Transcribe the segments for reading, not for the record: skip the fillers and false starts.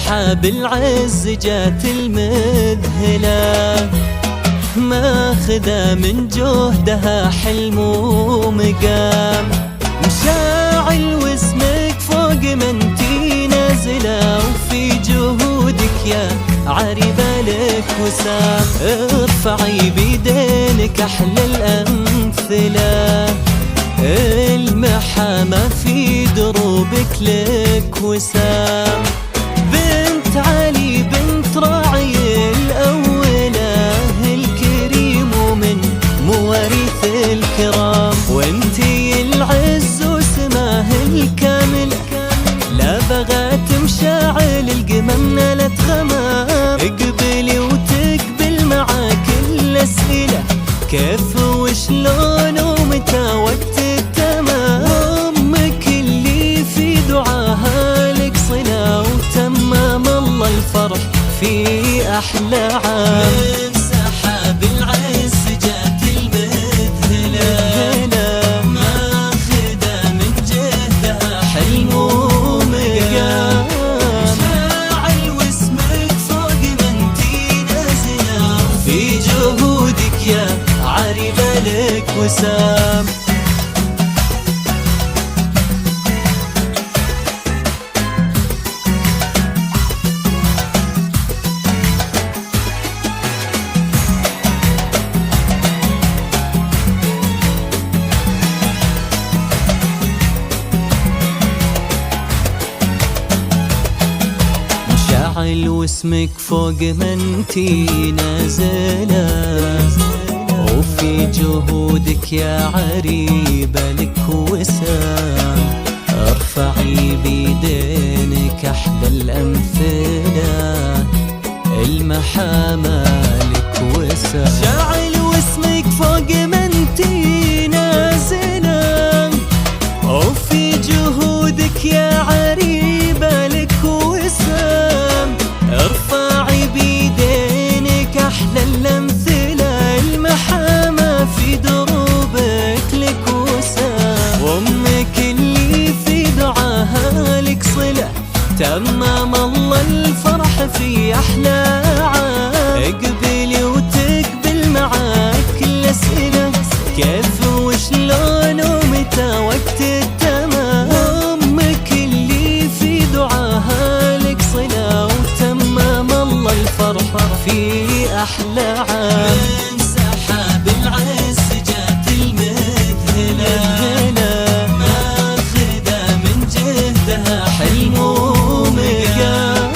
سحاب العز جات المذهلة، ماخذة من جهدها حلم ومقام، مشاعل واسمك فوق منتي نازلة، وفي جهودك يا عريبة لك وسام. ارفعي بيدينك أحلى الأمثلة، المحامة في دروبك لك وسام. بنت علي بنت راعي الأولى، الكريم ومن مواريث الكرام، وانتي العز وسماه الكامل، لا بغات مشاعل القمم نالت غمام. اقبلي وتقبل معاك الأسئلة، كيف وشلون ومتى وقت التمام. وامك اللي في دعاها لك صلة، وتمام الله الفرح في أحلى عام. من سحاب العز جات المذهلة، ماخذة من جهدها حلم ومقام، مشاعل واسمك فوق منتي نازلة، في جهودك يا عريبة لك وسام. مشاعل واسمك فوق منتي نازلة، وفي جهودك يا عريبة لك وسام. ارفعي بيدينك أحلى الأمثلة، المحامة لك وسام. شاعل واسمك فوق منتي نازلة، وفي جهودك يا عريبة لك وسام. ارفعي بيدينك أحلى الأمثلة، المحامة في دروبك لك وسام. وامك اللي في دعاها لك صلة، تمام الله الفرح في أحلى عام. اقبلي وتقبل معاك الأسئلة، كيف وشلون ومتى وقت التمام. وامك اللي في دعاها لك صلة، وتمام الله الفرح في أحلى عام. من سحاب العز جات المذهلة، ماخذة من جهدها حلم ومقام،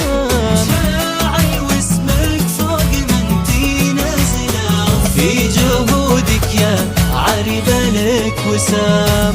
مشاعل واسمك فوق منتي نازلة، في جهودك يا عريبة لك وسام.